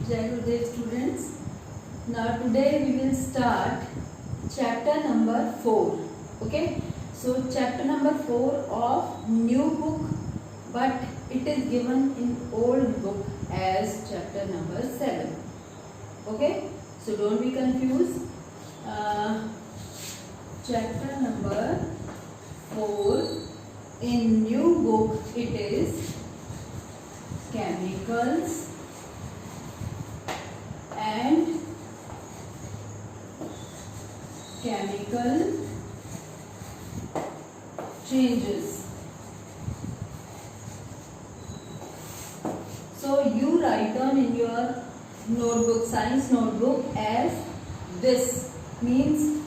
Jai Gurudev students. Now today we will start chapter number 4. Okay. So chapter number 4 of new book, but it is given in old book as chapter number 7. Okay. So don't be confused. Chapter number 4 in new book it is chemicals and chemical changes. So you write down in your notebook, science notebook, as this means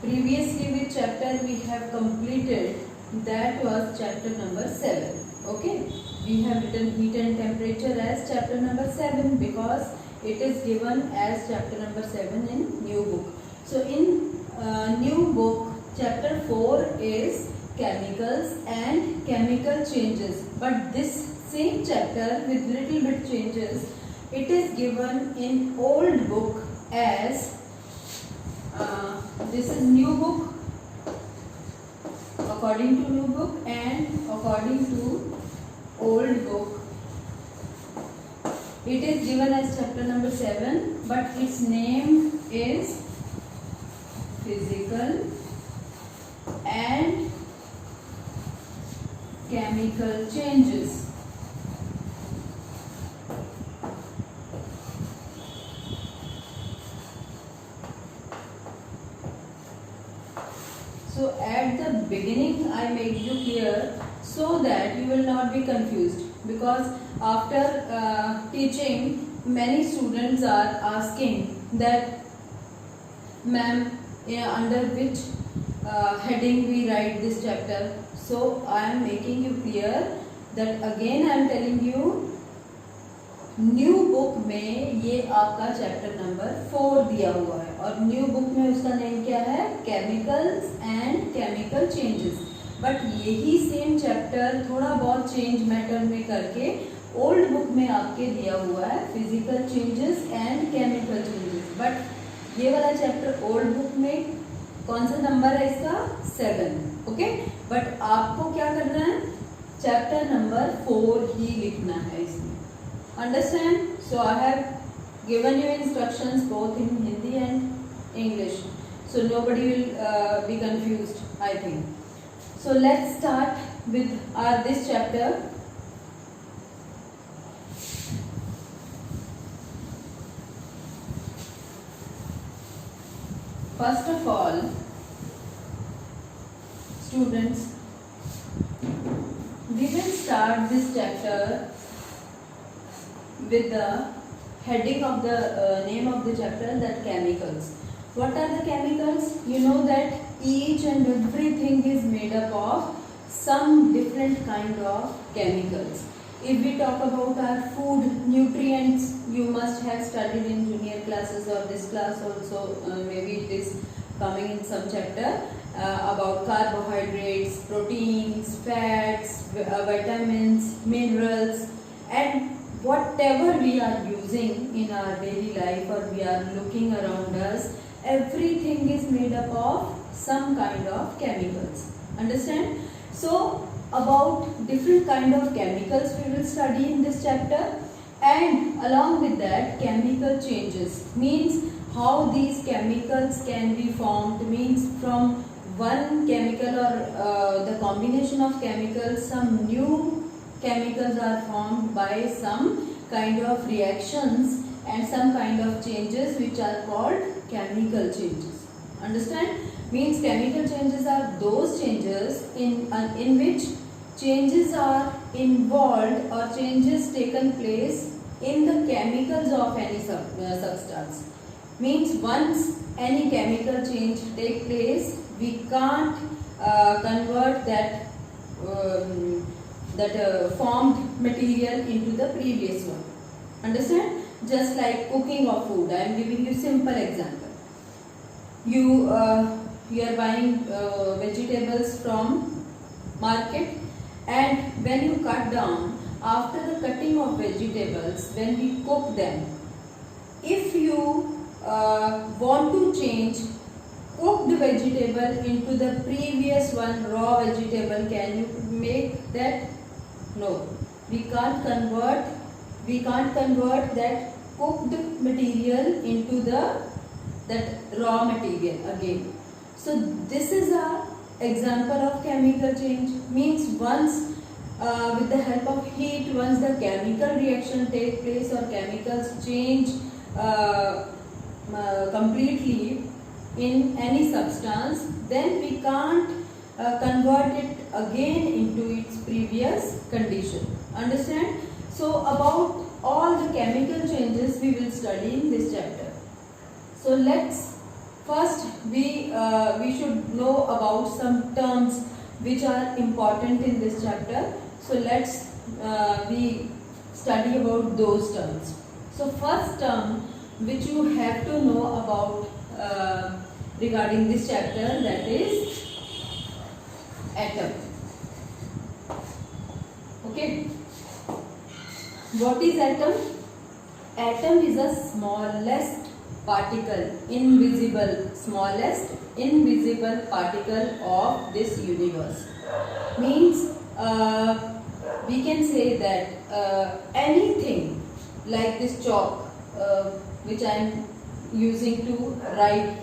previously which chapter we have completed, that was chapter number 7. Okay, we have written heat and temperature as chapter number 7 because it is given as chapter number 7 in new book. So in new book chapter 4 is chemicals and chemical changes, but this same chapter with little bit changes, it is given in old book as this is new book according to new book and according to old book. It is given as chapter number 7, but its name is physical and chemical changes. So at the beginning I made you clear so that you will not be confused, because after teaching many students are asking that ma'am under which heading we write this chapter. So I am making you clear that again I am telling you new book में ये आपका chapter number 4 दिया हुआ है और new book में उसका name क्या है, chemicals and chemical changes. But यही सेम चैप्टर थोड़ा बहुत चेंज मैटर में करके ओल्ड बुक में आपके दिया हुआ है physical changes and chemical changes. But ये वाला चैप्टर ओल्ड बुक में कौन सा नंबर है इसका, 7. ओके, बट आपको क्या करना है, चैप्टर नंबर 4 ही लिखना है इसमें. Understand? So I have given you instructions both in Hindi and English, so nobody will be confused, I think. So let's start with this chapter. First of all, students, we will start this chapter with the heading of the name of the chapter, that chemicals. What are the chemicals? You know that each and everything is made up of some different kind of chemicals. If we talk about our food, nutrients, you must have studied in junior classes or this class also, maybe it is coming in some chapter about carbohydrates, proteins, fats, vitamins, minerals, and whatever we are using in our daily life or we are looking around us, everything is made up of some kind of chemicals. Understand? So about different kind of chemicals we will study in this chapter, and along with that chemical changes means how these chemicals can be formed, means from one chemical or the combination of chemicals some new chemicals are formed by some kind of reactions and some kind of changes which are called chemical changes. Understand? Means chemical changes are those changes in which changes are involved or changes taken place in the chemicals of any substance. Means once any chemical change take place, we can't convert that formed material into the previous one. Understand? Just like cooking of food, I am giving you simple example. You are buying vegetables from market, when you cut down, after the cutting of vegetables, when we cook them, if you want to change cooked vegetable into the previous one raw vegetable, can you make that? No, we can't convert that cooked material into that raw material again. So this is a example of chemical change. Means once with the help of heat, once the chemical reaction take place or chemicals change completely in any substance, then we can't convert it again into its previous condition. Understand? So about all the chemical changes we will study in this chapter. So let's first we should know about some terms which are important in this chapter. So let's we study about those terms. So first term which you have to know about regarding this chapter, that is atom. Okay. What is atom? Atom is the smallest particle, smallest invisible particle of this universe. Means we can say that anything like this chalk which I am using to write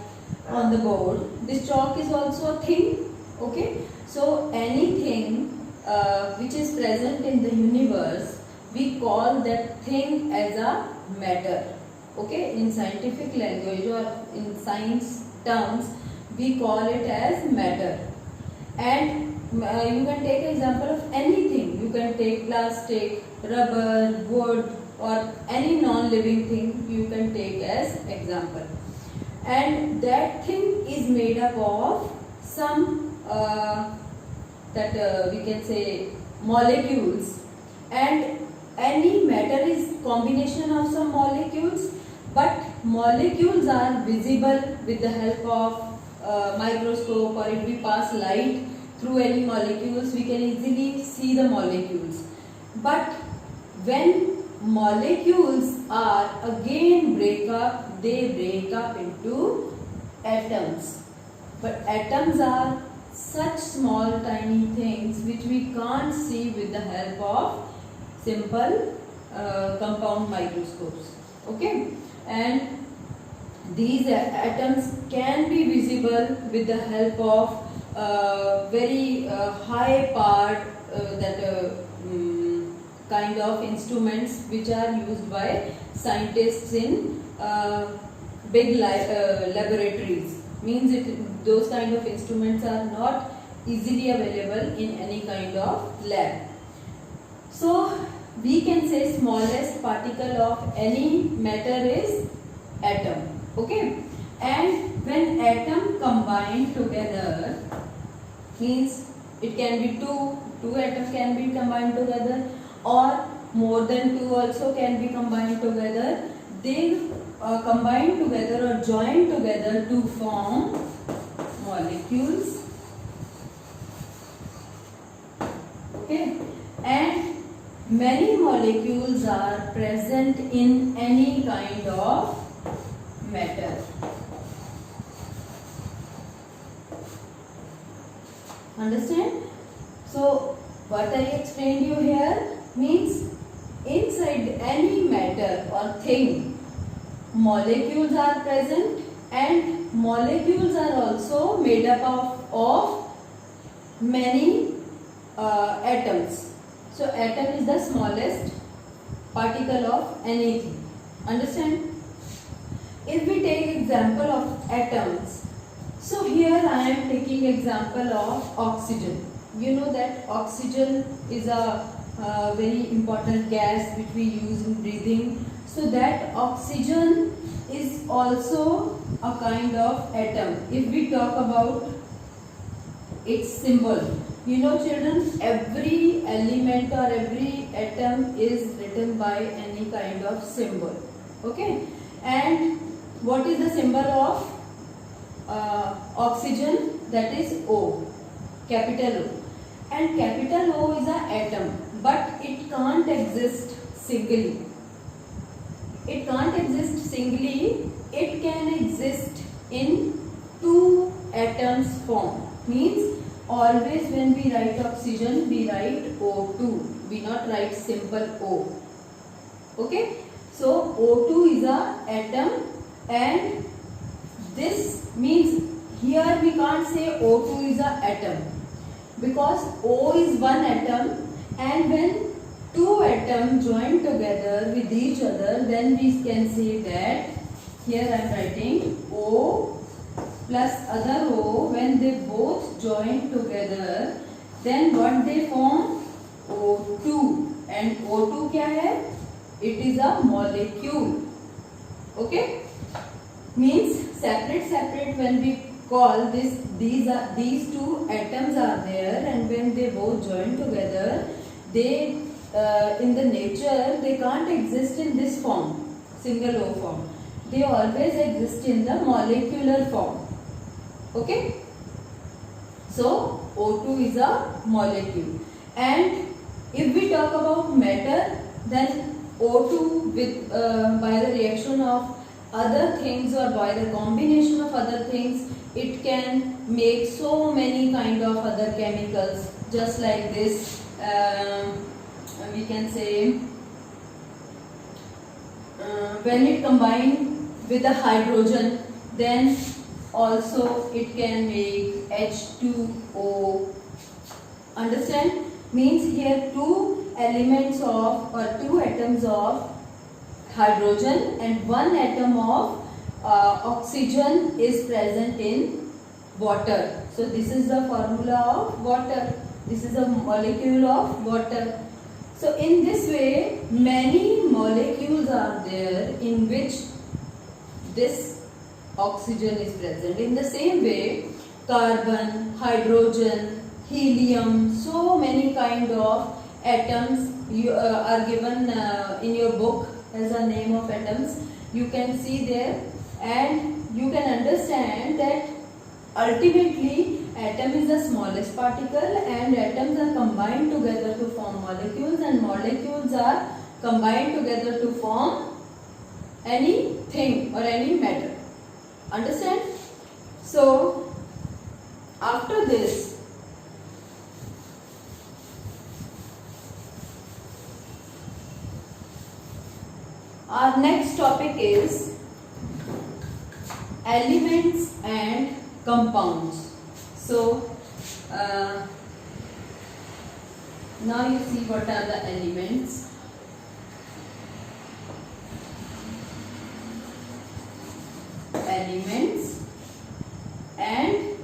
on the board, this chalk is also a thing. Okay, so anything which is present in the universe, we call that thing as a matter. Okay, in scientific language or in science terms, we call it as matter. And you can take example of anything. You can take plastic, rubber, wood, or any non-living thing you can take as example. And that thing is made up of some we can say molecules, and any matter is combination of some molecules, but molecules are visible with the help of microscope, or if we pass light through any molecules, we can easily see the molecules. But when molecules are again they break up into atoms. But atoms are such small tiny things which we can't see with the help of simple compound microscopes. Okay, and these atoms can be visible with the help of very high powered kind of instruments which are used by scientists in big laboratories. Means those kind of instruments are not easily available in any kind of lab. So we can say smallest particle of any matter is atom. Okay, and when atom combined together, means it can be two atoms can be combined together, or more than two also can be combined together. They combine together or join together to form molecules. Okay, and many molecules are present in any kind of matter. Understand? So what I explained you here means inside any matter or thing, molecules are present, and molecules are also made up of many atoms. So atom is the smallest particle of anything. Understand? If we take example of atoms, so here I am taking example of oxygen. You know that oxygen is a very important gas which we use in breathing. So that oxygen is also a kind of atom. If we talk about its symbol, you know children, every element or every atom is written by any kind of symbol. Okay, and what is the symbol of oxygen? That is O, capital O. And capital O is an atom, but it can't exist singly. It can't exist singly, it can exist in two atoms form. Means always when we write oxygen, we write O2. We not write simple O. Okay. So O2 is a atom, and this means here we can't say O2 is a atom, because O is one atom, and when two atoms join together with each other, then we can say that, here I am writing O plus other O, when they both join together, then what they form? O2. And O2 क्या है? It is a molecule. Okay? Means separate when we call this, these two atoms are there, and when they both join together, they in the nature they can't exist in this form, single O form. They always exist in the molecular form. Okay? So O2 is a molecule. And if we talk about matter, then O2 with by the reaction of other things or by the combination of other things, it can make so many kind of other chemicals, just like this. We can say when it combine with the hydrogen, then also it can make H2O. Understand? Means here two elements of or two atoms of hydrogen and one atom of oxygen is present in water. So this is the formula of water. This is a molecule of water. So in this way, many molecules are there in which this oxygen is present. In the same way, carbon, hydrogen, helium, so many kind of atoms are given in your book as a name of atoms. You can see there, and you can understand that ultimately atom is the smallest particle, and atoms are combined together to form molecules, and molecules are combined together to form anything or any matter. Understand? So after this, our next topic is elements and compounds. So now you see what are the elements. Elements and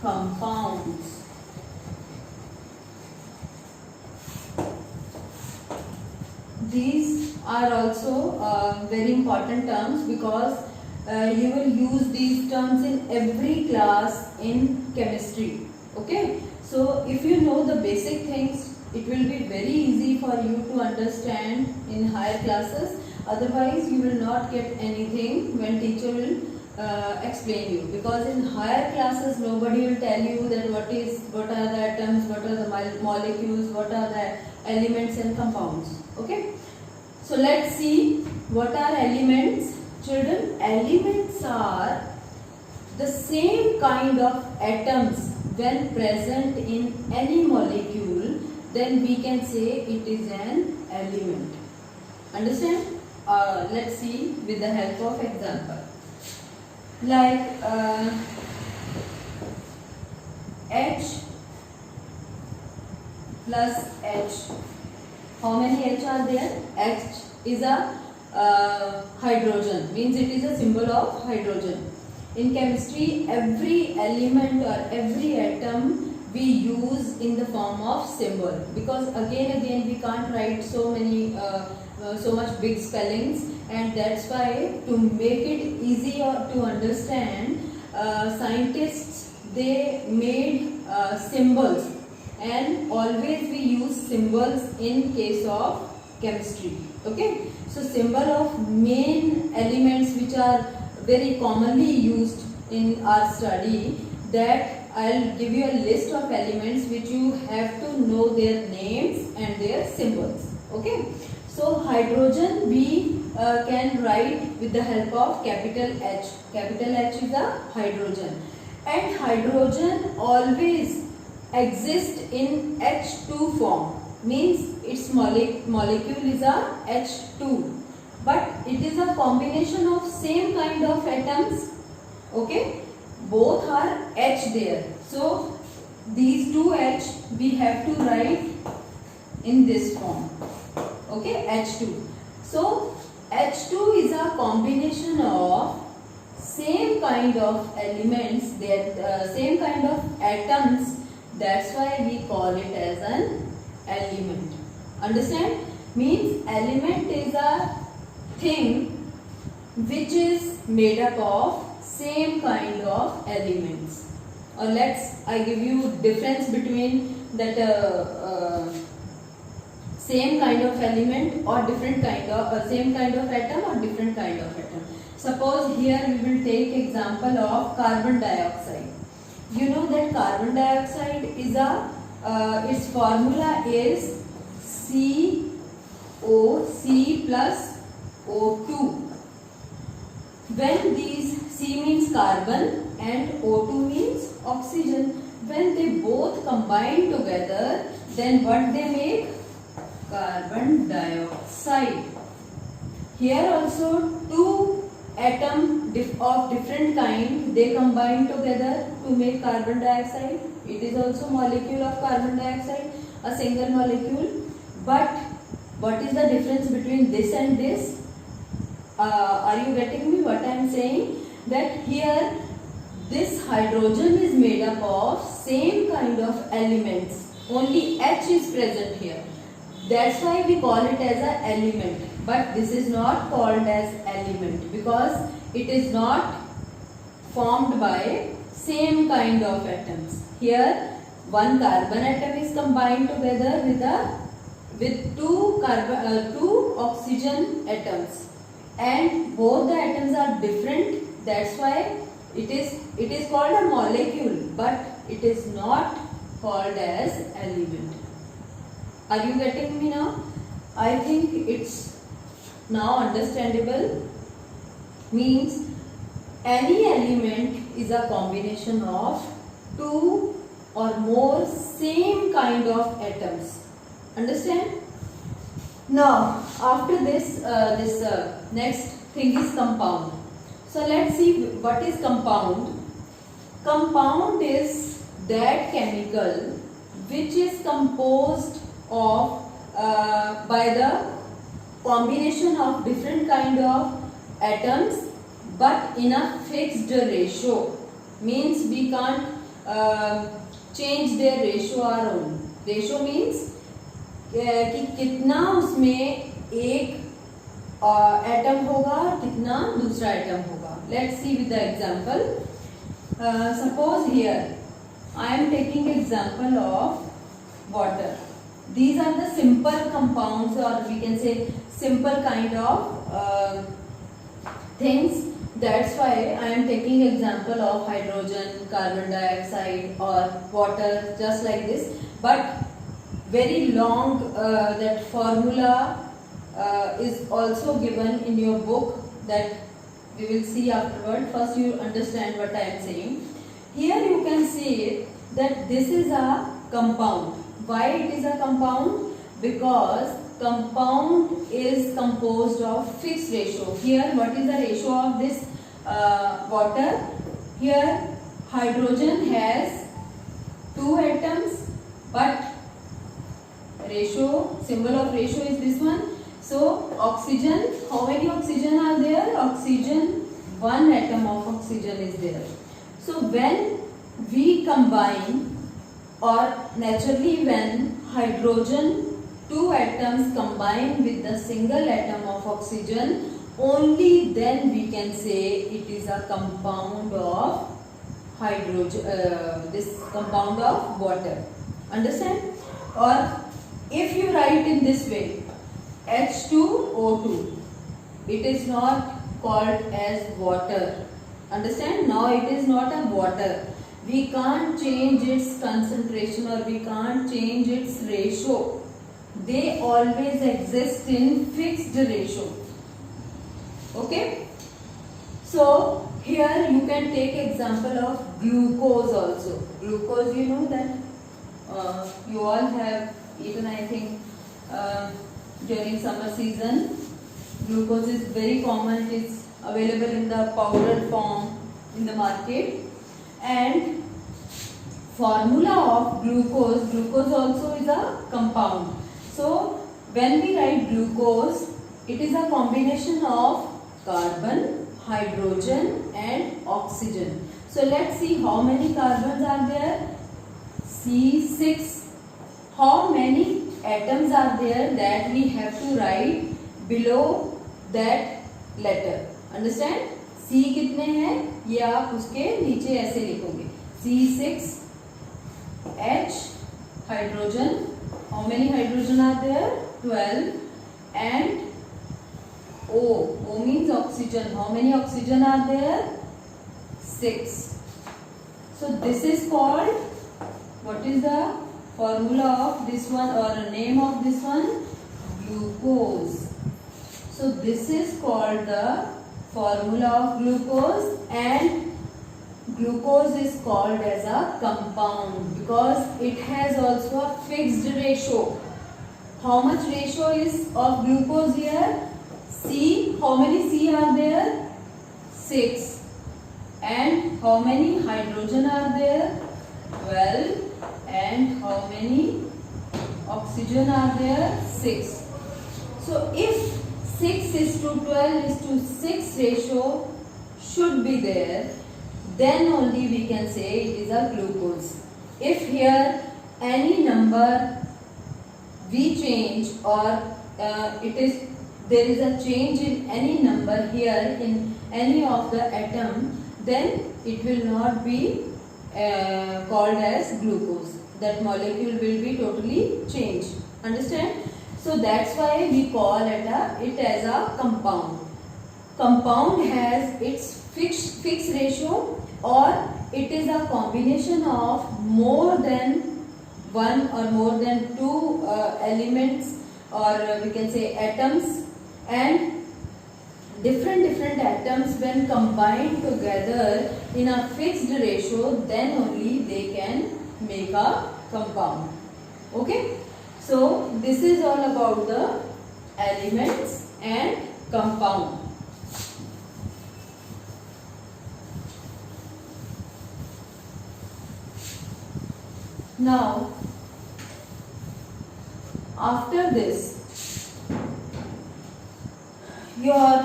compounds. These are also very important terms, because you will use these terms in every class in chemistry. Okay, so if you know the basic things, it will be very easy for you to understand in higher classes. Otherwise you will not get anything when teacher will explain you, because in higher classes nobody will tell you that what are the atoms, what are the molecules, what are the elements and compounds. Okay, so let's see what are elements. Children, elements are the same kind of atoms when present in any molecule, then we can say it is an element. Understand? Let's see with the help of example. Like H plus H. How many H are there? H is a hydrogen, means it is a symbol of hydrogen. In chemistry, every element or every atom we use in the form of symbol, because again we can't write so much big spellings, and that's why to make it easier to understand, scientists they made symbols, and always we use symbols in case of chemistry. Okay, so symbol of main elements which are very commonly used in our study, that I'll give you a list of elements which you have to know their names and their symbols. Okay, so hydrogen we can write with the help of capital H. Capital H is a hydrogen, and hydrogen always exists in H2 form, means its molecule is a H2, but it is a combination of same kind of atoms. Okay, both are H there, so these two H we have to write in this form. Okay, H2. So H2 is a combination of same kind of elements, that same kind of atoms. That's why we call it as an element. Understand? Means element is a thing which is made up of same kind of elements. Or I give you difference between that same kind of element or different kind of same kind of atom or different kind of atom. Suppose here we will take example of carbon dioxide. You know that carbon dioxide is its formula is COC plus O2. When these C means carbon and O2 means oxygen, when they both combine together, then what they make? Carbon dioxide. Here also two atoms of different kind, they combine together to make carbon dioxide. It is also molecule of carbon dioxide, a single molecule. But what is the difference between this and this? Are you getting me what I am saying? That here this hydrogen is made up of same kind of elements. Only H is present here. That's why we call it as an element. But this is not called as element because it is not formed by same kind of atoms. Here one carbon atom is combined together with two oxygen atoms, and both the atoms are different. That's why it is called a molecule, but it is not called as element. Are you getting me now? I think it's now understandable. Means any element is a combination of two or more same kind of atoms. Understand? Now after this next thing is compound. So let's see what is compound. Compound is that chemical which is composed of by the combination of different kind of atoms but in a fixed ratio. Means we can't change their ratio our own. Ratio means कि कितना उसमें एक atom होगा कितना दूसरा atom होगा. Let's see with the example. Suppose here I am taking example of water. These are the simple compounds, or we can say simple kind of things. That's why I am taking example of hydrogen, carbon dioxide or water, just like this. But very long that formula is also given in your book, that we will see afterward. First you understand what I am saying. Here you can see that this is a compound. Why it is a compound? Because compound is composed of fixed ratio. Here what is the ratio of this water? Here hydrogen has 2 atoms, but ratio, symbol of ratio is this one. So oxygen, how many oxygen are there? Oxygen, 1 atom of oxygen is there. So when we combine, or naturally when hydrogen 2 atoms combine with the single atom of oxygen, only then we can say it is a compound of hydrogen, this compound of water. Understand? Or if you write in this way, H2O2, it is not called as water. Understand? Now it is not a water. We can't change its concentration or we can't change its ratio. they always exist in fixed ratio. Okay, so here you can take example of glucose also. Glucose, you know that you all have eaten, I think, during summer season. Glucose is very common. It is available in the powder form in the market. And formula of glucose, glucose also is a compound. So when we write glucose, it is a combination of carbon, hydrogen and oxygen. So let's see how many carbons are there. C6. How many atoms are there that we have to write below that letter. Understand? C कितने हैं ये आप उसके नीचे ऐसे लिखोगे. C6 H hydrogen. How many hydrogen are there? 12. And O. O means oxygen. How many oxygen are there? 6. So this is called, what is the formula of this one or name of this one? Glucose. So this is called the formula of glucose, and glucose is called as a compound because it has also a fixed ratio. How much ratio is of glucose here? C. How many C are there? 6. And how many hydrogen are there? 12. And how many oxygen are there? 6. So if 6 is to 12 is to 6 ratio should be there, then only we can say it is a glucose. If here any number we change or there is a change in any number here in any of the atom, then it will not be called as glucose. That molecule will be totally changed. Understand? So that's why we call it as a compound. Compound has its fixed ratio, or it is a combination of more than one or more than two elements, or we can say atoms, and different atoms when combined together in a fixed ratio, then only they can make a compound. Okay, so this is all about the elements and compound. Now after this, your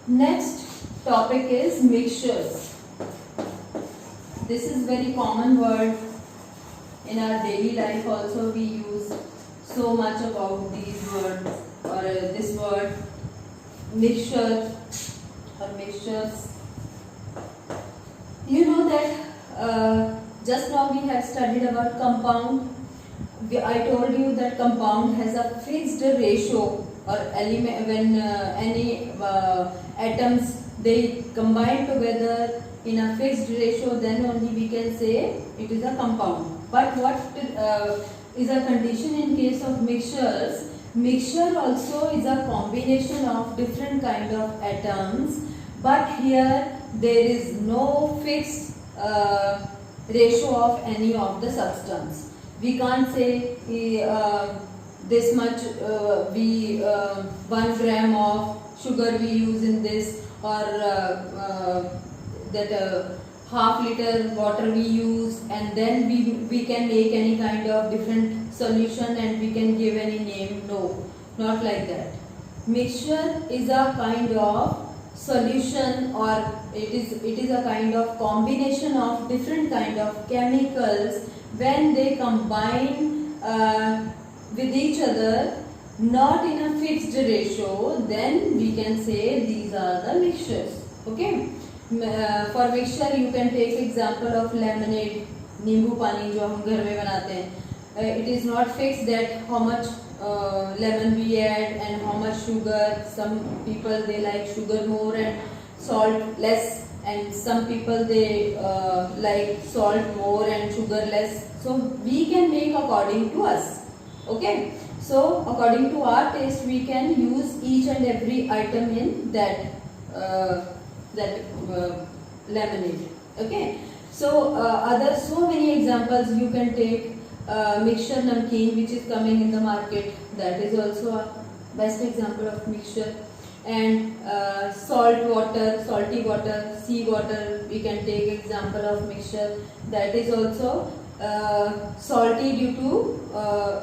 next topic is mixtures. This is very common word in our daily life. Also we use so much about these words or this word mixture or mixtures. You know that just now we have studied about compound. I told you that compound has a fixed ratio or element when any atoms they combine together in a fixed ratio, then only we can say it is a compound. But what is a condition in case of mixtures? Mixture also is a combination of different kind of atoms, but here there is no fixed ratio of any of the substance. We can't say this much 1 gram of sugar we use in this, or that half liter water we use, and then we can make any kind of different solution and we can give any name. No, not like that. Mixture is a kind of solution, or it is a kind of combination of different kind of chemicals when they combine with each other, not in a fixed ratio, then we can say these are the mixtures. Okay, for mixture you can take example of lemonade, नींबू पानी जो हम घर में बनाते हैं. It is not fixed that how much lemon we add and how much sugar. Some people they like sugar more and salt less, and some people they like salt more and sugar less. So we can make according to us. Okay, so according to our taste, we can use each and every item in that lemonade. Okay, so other so many examples you can take. Mixture namkeen, which is coming in the market, that is also a best example of mixture. And salty water, sea water, we can take example of mixture, that is also salty due to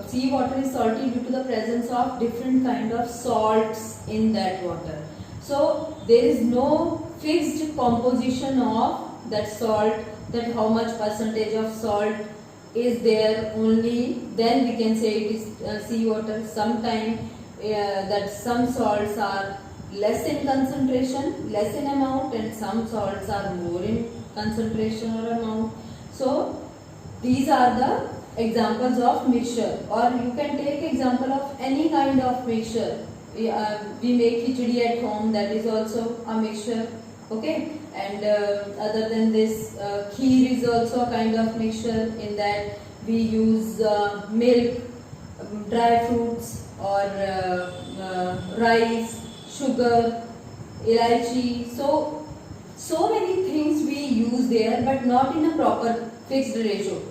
sea water is salty due to the presence of different kind of salts in that water. So there is no fixed composition of that salt, that how much percentage of salt is there, only then we can say it is sea water. Sometime that some salts are less in concentration, less in amount, and some salts are more in concentration or amount. So these are the examples of mixture. Or you can take example of any kind of mixture. We make khichdi at home, that is also a mixture. Okay, and other than this, kheer is also a kind of mixture. In that we use milk, dry fruits, or rice, sugar, elaichi. So many things we use there, but not in a proper fixed ratio.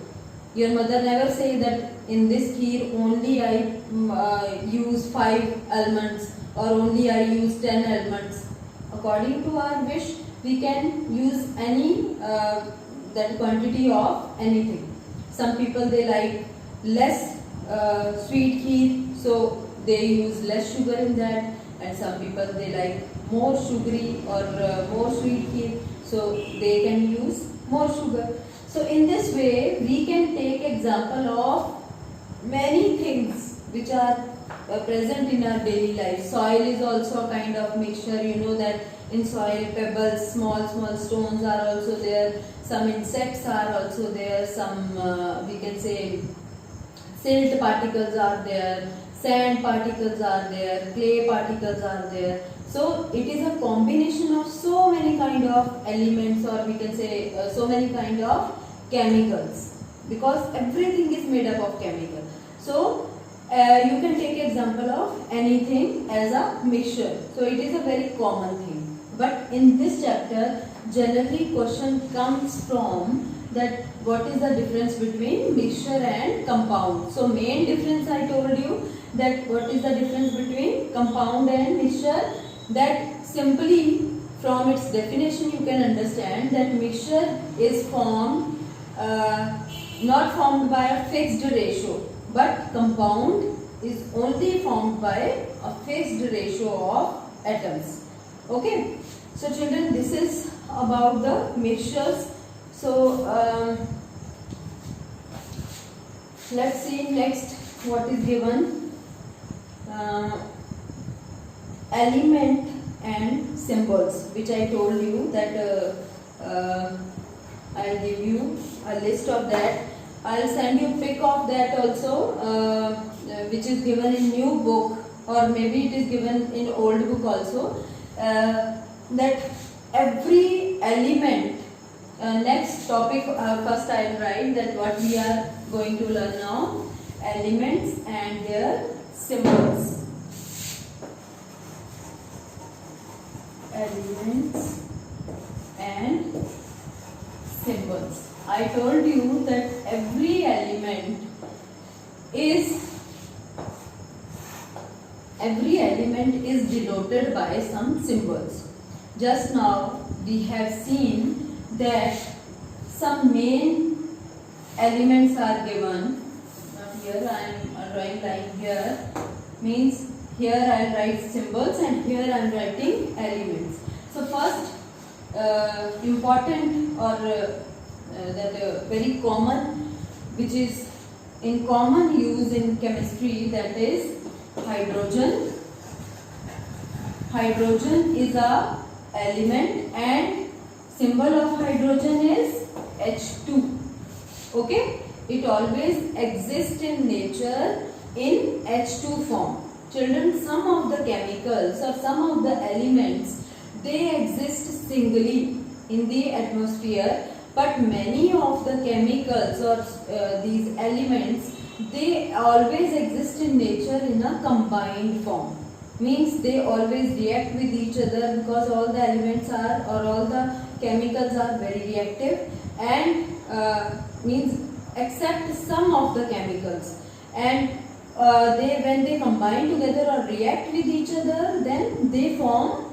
Your mother never say that in this kheer only I use 5 almonds or only I use 10 almonds. According to our wish, we can use any that quantity of anything. Some people they like less sweet kheer, so they use less sugar in that, and some people they like more sugary or more sweet kheer, so they can use more sugar. So in this way we can take example of many things which are present in our daily life. Soil is also a kind of mixture. You know that in soil pebbles, small stones are also there, some insects are also there, some we can say silt particles are there, sand particles are there, clay particles are there. So it is a combination of so many kind of elements, or we can say so many kind of chemicals, because everything is made up of chemical. So you can take example of anything as a mixture. So it is a very common thing. But in this chapter, generally question comes from that what is the difference between mixture and compound. So main difference I told you, that what is the difference between compound and mixture, that simply from its definition you can understand that mixture is formed not formed by a fixed ratio, but compound is only formed by a fixed ratio of atoms. Okay, so children, this is about the mixtures. So let's see next what is given. Element and symbols, which I told you that I'll give you a list of that. I'll send you pic of that also, which is given in new book, or maybe it is given in old book also. That every element, next topic, first I will write that what we are going to learn now, elements and their symbols. Elements and symbols. I told you that every element is denoted by some symbols. Just now we have seen that some main elements are given. Not here, I am drawing line here. Means here I will write symbols and here I am writing elements. So first important or that very common, which is in common use in chemistry, that is hydrogen. Hydrogen is a element and symbol of hydrogen is H2. Okay, it always exists in nature in H2 form. Children, some of the chemicals or some of the elements, they exist singly in the atmosphere, but many of the chemicals or these elements they always exist in nature in a combined form. Means they always react with each other because all the elements are, or all the chemicals are very reactive, and means except some of the chemicals, and they, when they combine together or react with each other, then they form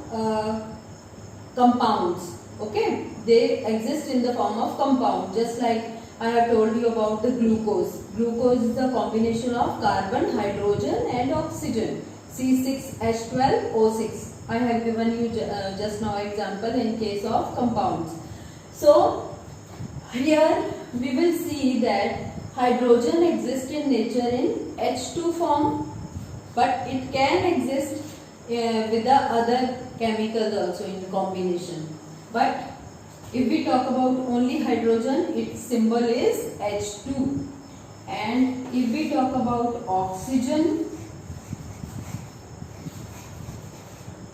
compounds. Okay, they exist in the form of compound, just like I have told you about the glucose. Glucose is the combination of carbon, hydrogen and oxygen, C6H12O6. I have given you just now example in case of compounds. So here we will see that hydrogen exists in nature in H2 form, but it can exist with the other chemicals also in combination. But if we talk about only hydrogen, its symbol is H2. And if we talk about oxygen,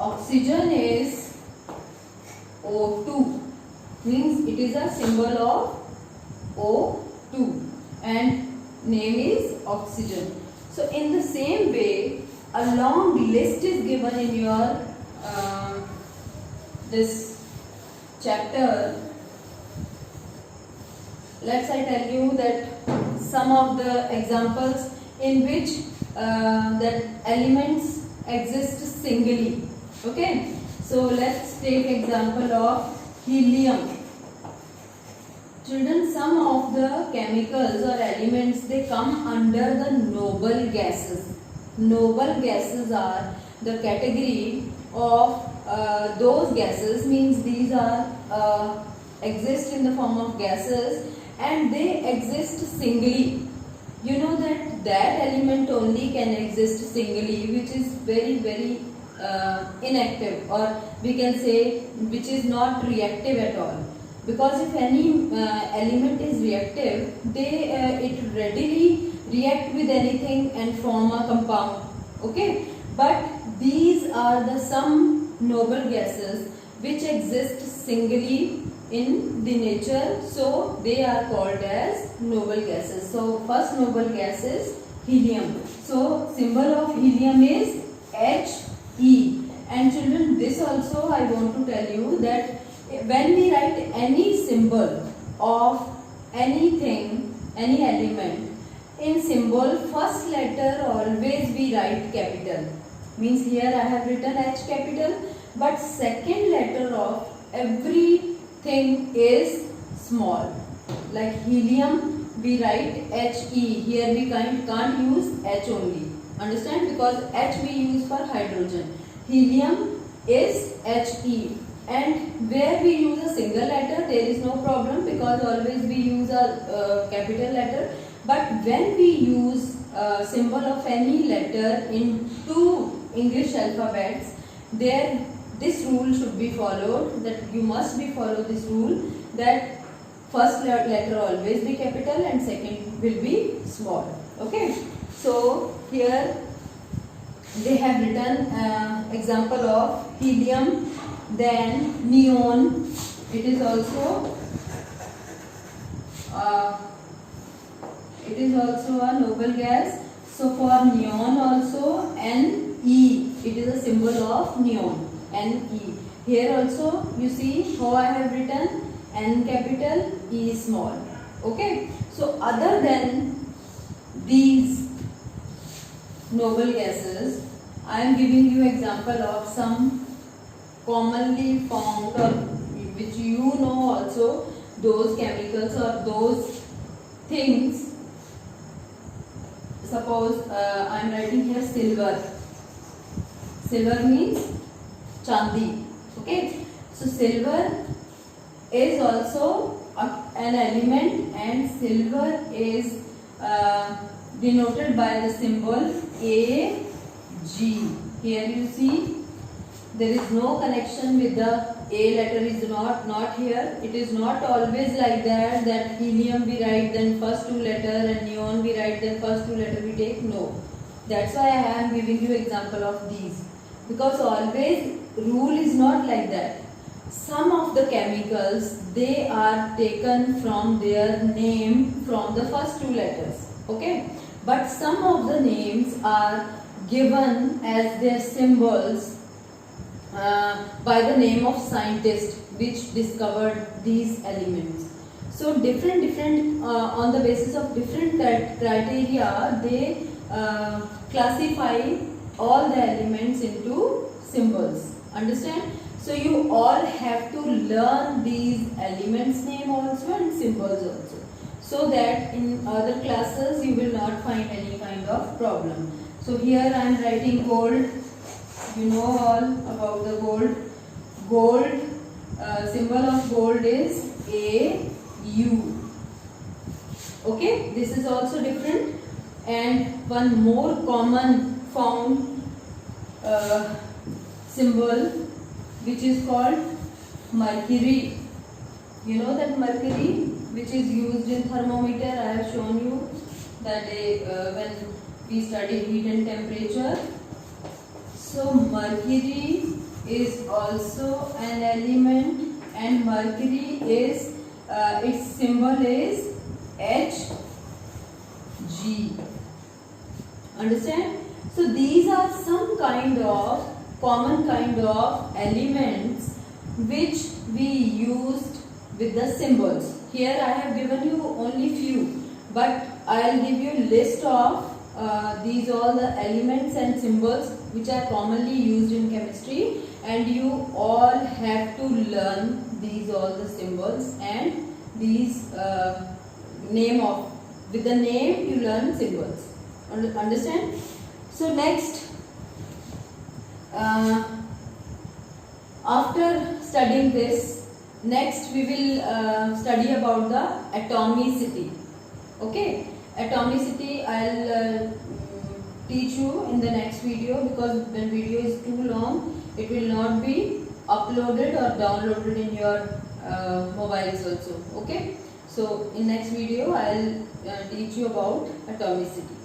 oxygen is O2. Means it is a symbol of O2 and name is oxygen. So in the same way, a long list is given in your this chapter. Let's I tell you that some of the examples in which that elements exist singly. Okay, so let's take example of helium. Children, some of the chemicals or elements, they come under the noble gases. Noble gases are the category of those gases, means these are exist in the form of gases and they exist singly. You know that element only can exist singly, which is very inactive, or we can say which is not reactive at all. Because if any element is reactive, it readily react with anything and form a compound. Okay, but these are the some noble gases which exist singly in the nature, so they are called as noble gases. So first noble gas is helium. So symbol of helium is He. And children, this also I want to tell you that when we write any symbol of anything, any element, in symbol first letter always we write capital. Means here I have written H capital, but second letter of everything is small. Like helium we write He. Here we can't use H only. Understand? Because H we use for hydrogen. Helium is He. And where we use a single letter, there is no problem because always we use a capital letter. But when we use symbol of any letter in two English alphabets, there this rule should be followed, that you must be follow this rule, that first letter always be capital and second will be small. Okay. So here they have written example of helium. Then neon, it is also a noble gas. So for neon also Ne, it is a symbol of neon, Ne. Here also you see how I have written N capital, E small. Okay. So other than these noble gases, I am giving you example of some commonly found, or which you know also, those chemicals or those things. Suppose I am writing here silver. Silver means chandi. Okay. So silver is also an element, and silver is denoted by the symbol Ag. Here you see there is no connection with the A letter, is not here. It is not always like that helium we write then first two letter and neon we write then first two letter we take. No. That's why I am giving you example of these. Because always rule is not like that. Some of the chemicals, they are taken from their name from the first two letters. Okay. but some of the names are given as their symbols by the name of scientist which discovered these elements. So different on the basis of different criteria, they classify all the elements into symbols. Understand? So you all have to learn these elements name also and symbols also, so that in other classes you will not find any kind of problem. So here I am writing gold. You know all about the gold. Gold, symbol of gold is AU. Okay, this is also different. And one more common found symbol, which is called mercury. You know that mercury, which is used in thermometer. I have shown you that day when we studied heat and temperature. So mercury is also an element, and mercury is its symbol is Hg. Understand? So these are some kind of common kind of elements which we used with the symbols. Here I have given you only few, but I will give you list of these all the elements and symbols which are commonly used in chemistry, and you all have to learn these all the symbols and these name of, with the name you learn symbols. Understand? So next, after studying this, next we will study about the atomicity. Okay, atomicity I'll teach you in the next video, because when video is too long it will not be uploaded or downloaded in your mobiles also. Okay, so in next video I'll teach you about atomicity.